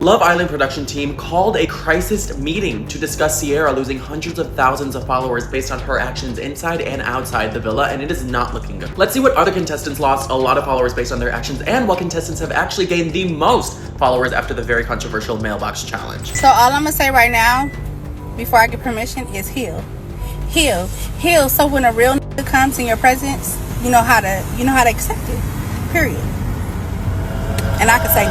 Love Island production team called a crisis meeting to discuss Cierra losing hundreds of thousands of followers based on her actions inside and outside the villa, and it is not looking good. Let's see what other contestants lost a lot of followers based on their actions and what contestants have actually gained the most followers after the very controversial mailbox challenge. So all I'm gonna say right now, before I get permission, is heal. Heal. Heal, so when a real nigga comes in your presence, you know how to accept it. Period. And I could say,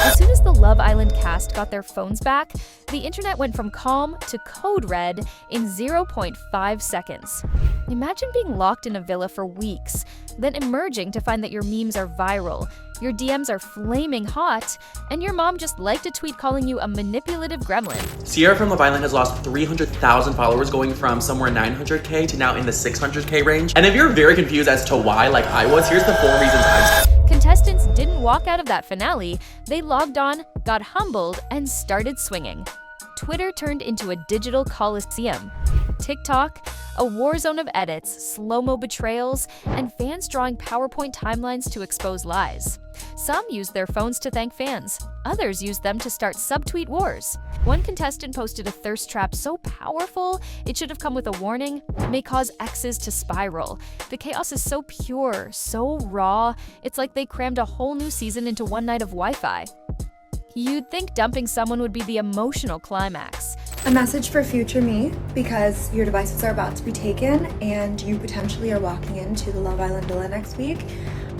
as soon as the Love Island cast got their phones back, the internet went from calm to code red in 0.5 seconds. Imagine being locked in a villa for weeks, then emerging to find that your memes are viral, your DMs are flaming hot, and your mom just liked a tweet calling you a manipulative gremlin. Cierra from Love Island has lost 300,000 followers, going from somewhere 900K to now in the 600K range. And if you're very confused as to why, like I was, here's the 4 reasons I've seen. Contestants didn't walk out of that finale. They logged on, got humbled, and started swinging. Twitter turned into a digital coliseum. TikTok, a war zone of edits, slow-mo betrayals, and fans drawing PowerPoint timelines to expose lies. Some used their phones to thank fans. Others used them to start subtweet wars. One contestant posted a thirst trap so powerful, it should have come with a warning, may cause exes to spiral. The chaos is so pure, so raw, it's like they crammed a whole new season into one night of Wi-Fi. You'd think dumping someone would be the emotional climax. A message for future me, because your devices are about to be taken and you potentially are walking into the Love Island villa next week.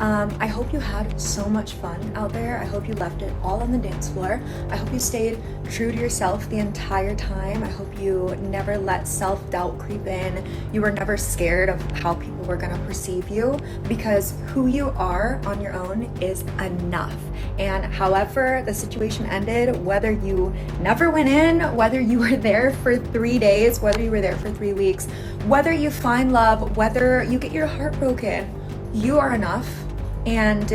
I hope you had so much fun out there. I hope you left it all on the dance floor. I hope you stayed true to yourself the entire time. I hope you never let self-doubt creep in. You were never scared of how people were gonna perceive you, because who you are on your own is enough. And however the situation ended, whether you never went in, whether you were there for 3 days, whether you were there for 3 weeks, whether you find love, whether you get your heart broken, you are enough, and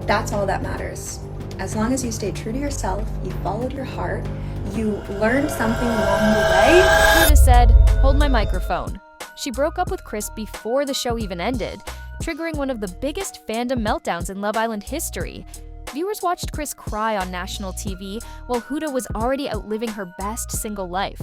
that's all that matters. As long as you stayed true to yourself, you followed your heart, you learned something along the way. Huda said, "Hold my microphone." She broke up with Chris before the show even ended, triggering one of the biggest fandom meltdowns in Love Island history. Viewers watched Chris cry on national TV while Huda was already outliving her best single life.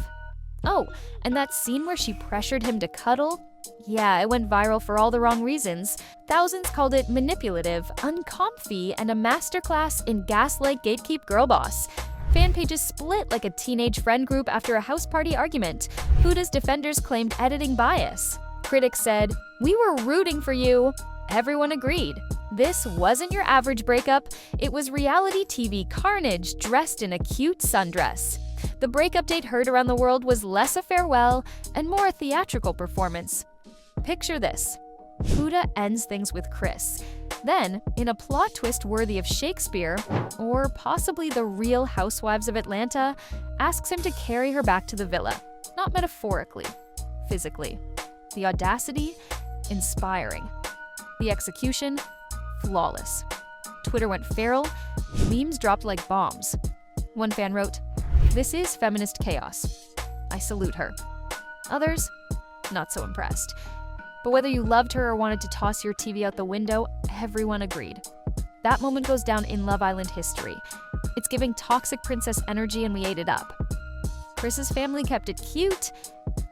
Oh, and that scene where she pressured him to cuddle? Yeah, it went viral for all the wrong reasons. Thousands called it manipulative, uncomfy, and a masterclass in gaslight gatekeep girl boss. Fan pages split like a teenage friend group after a house party argument. Huda's defenders claimed editing bias. Critics said, "We were rooting for you." Everyone agreed. This wasn't your average breakup. It was reality TV carnage dressed in a cute sundress. The breakup date heard around the world was less a farewell and more a theatrical performance. Picture this. Huda ends things with Chris. Then, in a plot twist worthy of Shakespeare, or possibly the Real Housewives of Atlanta, asks him to carry her back to the villa. Not metaphorically, physically. The audacity? Inspiring. The execution? Flawless. Twitter went feral. Memes dropped like bombs. One fan wrote, "This is feminist chaos. I salute her." Others, not so impressed. But whether you loved her or wanted to toss your TV out the window, everyone agreed. That moment goes down in Love Island history. It's giving toxic princess energy, and we ate it up. Chris's family kept it cute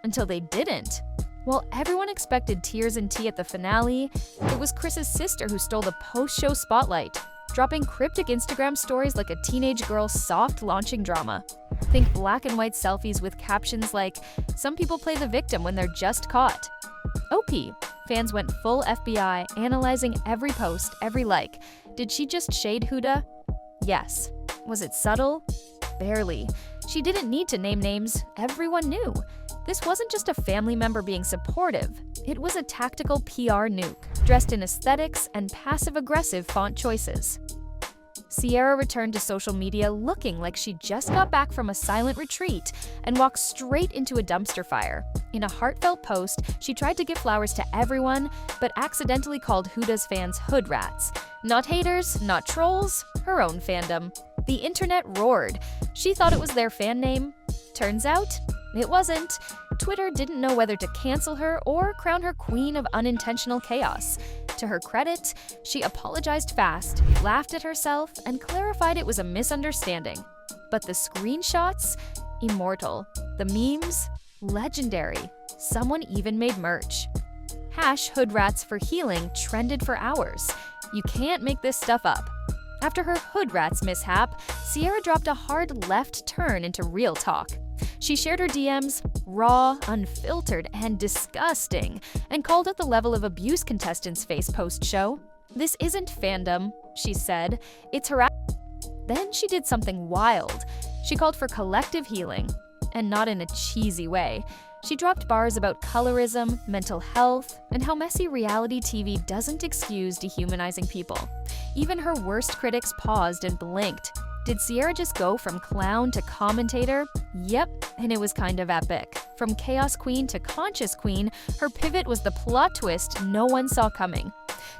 until they didn't. While everyone expected tears and tea at the finale, it was Chris's sister who stole the post-show spotlight, dropping cryptic Instagram stories like a teenage girl's soft launching drama. Think black and white selfies with captions like, "Some people play the victim when they're just caught." OP. Fans went full FBI, analyzing every post, every like. Did she just shade Huda? Yes. Was it subtle? Barely. She didn't need to name names. Everyone knew. This wasn't just a family member being supportive. It was a tactical PR nuke, dressed in aesthetics and passive-aggressive font choices. Cierra returned to social media looking like she just got back from a silent retreat and walked straight into a dumpster fire. In a heartfelt post, she tried to give flowers to everyone, but accidentally called Huda's fans hood rats. Not haters, not trolls, her own fandom. The internet roared. She thought it was their fan name. Turns out, it wasn't. Twitter didn't know whether to cancel her or crown her queen of unintentional chaos. To her credit, she apologized fast, laughed at herself, and clarified it was a misunderstanding. But the screenshots? Immortal. The memes? Legendary. Someone even made merch. #HoodRats for healing trended for hours. You can't make this stuff up. After her HoodRats mishap, Cierra dropped a hard left turn into real talk. She shared her DMs, raw, unfiltered, and disgusting, and called out the level of abuse contestants face post-show. "This isn't fandom," she said. "It's harassment." Then she did something wild. She called for collective healing, and not in a cheesy way. She dropped bars about colorism, mental health, and how messy reality TV doesn't excuse dehumanizing people. Even her worst critics paused and blinked. Did Cierra just go from clown to commentator? Yep, and it was kind of epic. From chaos queen to conscious queen, her pivot was the plot twist no one saw coming.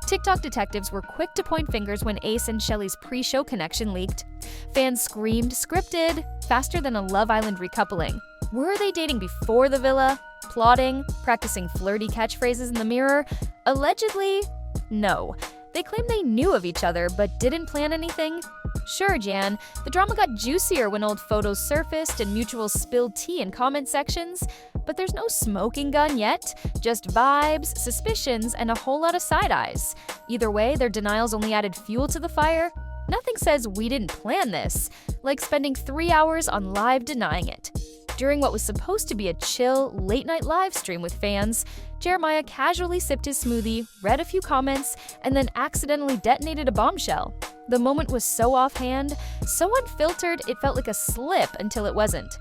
TikTok detectives were quick to point fingers when Ace and Shelley's pre-show connection leaked. Fans screamed scripted, faster than a Love Island recoupling. Were they dating before the villa? Plotting? Practicing flirty catchphrases in the mirror? Allegedly? No. They claim they knew of each other but didn't plan anything. Sure, Jan, the drama got juicier when old photos surfaced and mutuals spilled tea in comment sections, but there's no smoking gun yet, just vibes, suspicions, and a whole lot of side eyes. Either way, their denials only added fuel to the fire. Nothing says we didn't plan this, like spending 3 hours on live denying it. During what was supposed to be a chill, late-night live stream with fans, Jeremiah casually sipped his smoothie, read a few comments, and then accidentally detonated a bombshell. The moment was so offhand, so unfiltered, it felt like a slip until it wasn't.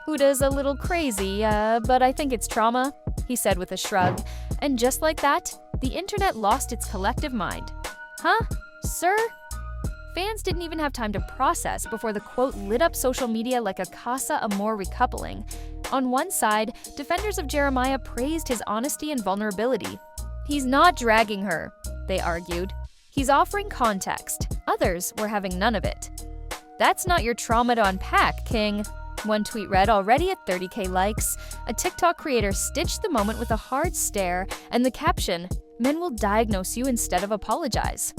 "Huda's a little crazy, but I think it's trauma," he said with a shrug. And just like that, the internet lost its collective mind. Huh? Sir? Fans didn't even have time to process before the quote lit up social media like a Casa Amor recoupling. On one side, defenders of Jeremiah praised his honesty and vulnerability. "He's not dragging her," they argued. "He's offering context." Others were having none of it. "That's not your trauma to unpack, King." One tweet read, already at 30K likes. A TikTok creator stitched the moment with a hard stare and the caption, "Men will diagnose you instead of apologize."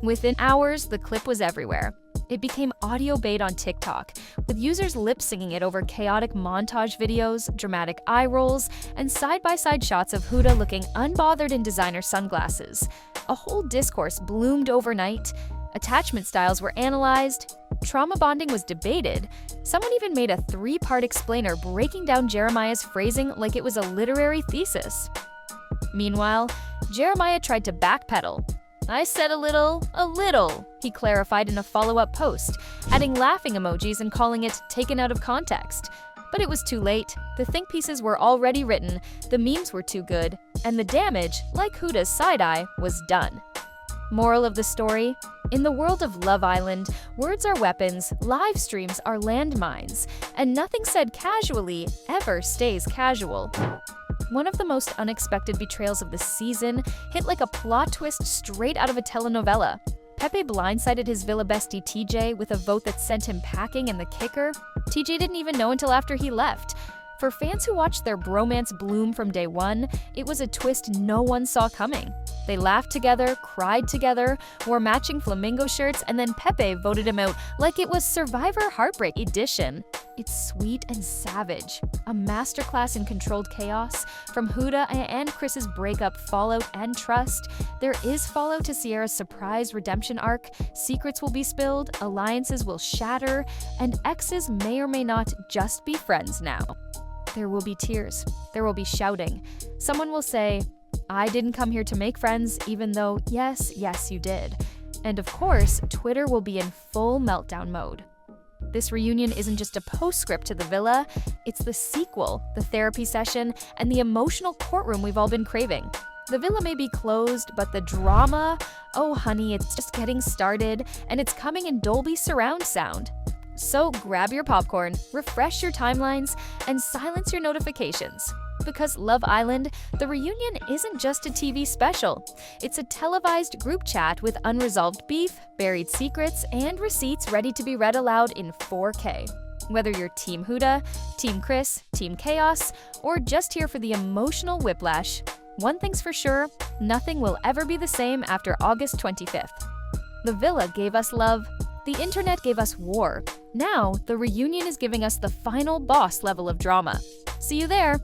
Within hours, the clip was everywhere. It became audio bait on TikTok, with users lip-syncing it over chaotic montage videos, dramatic eye rolls, and side-by-side shots of Huda looking unbothered in designer sunglasses. A whole discourse bloomed overnight. Attachment styles were analyzed. Trauma bonding was debated. Someone even made a 3-part explainer breaking down Jeremiah's phrasing like it was a literary thesis. Meanwhile, Jeremiah tried to backpedal. "I said a little," he clarified in a follow-up post, adding laughing emojis and calling it taken out of context. But it was too late. The think pieces were already written, the memes were too good, and the damage, like Huda's side-eye, was done. Moral of the story? In the world of Love Island, words are weapons, live streams are landmines, and nothing said casually ever stays casual. One of the most unexpected betrayals of the season hit like a plot twist straight out of a telenovela. Pepe blindsided his villa bestie TJ with a vote that sent him packing, and the kicker? TJ didn't even know until after he left. For fans who watched their bromance bloom from day one, it was a twist no one saw coming. They laughed together, cried together, wore matching flamingo shirts, and then Pepe voted him out like it was Survivor Heartbreak Edition. It's sweet and savage. A masterclass in controlled chaos. From Huda and Chris's breakup, fallout, and trust, there is fallout to Cierra's surprise redemption arc. Secrets will be spilled, alliances will shatter, and exes may or may not just be friends now. There will be tears. There will be shouting. Someone will say, "I didn't come here to make friends," even though, yes, you did. And of course, Twitter will be in full meltdown mode. This reunion isn't just a postscript to the villa, it's the sequel, the therapy session, and the emotional courtroom we've all been craving. The villa may be closed, but the drama, oh honey, it's just getting started, and it's coming in Dolby surround sound. So grab your popcorn, refresh your timelines, and silence your notifications. Because Love Island, the reunion isn't just a TV special. It's a televised group chat with unresolved beef, buried secrets, and receipts ready to be read aloud in 4K. Whether you're Team Huda, Team Chris, Team Chaos, or just here for the emotional whiplash, one thing's for sure, nothing will ever be the same after August 25th. The villa gave us love, The internet gave us war. Now, the reunion is giving us the final boss level of drama. See you there!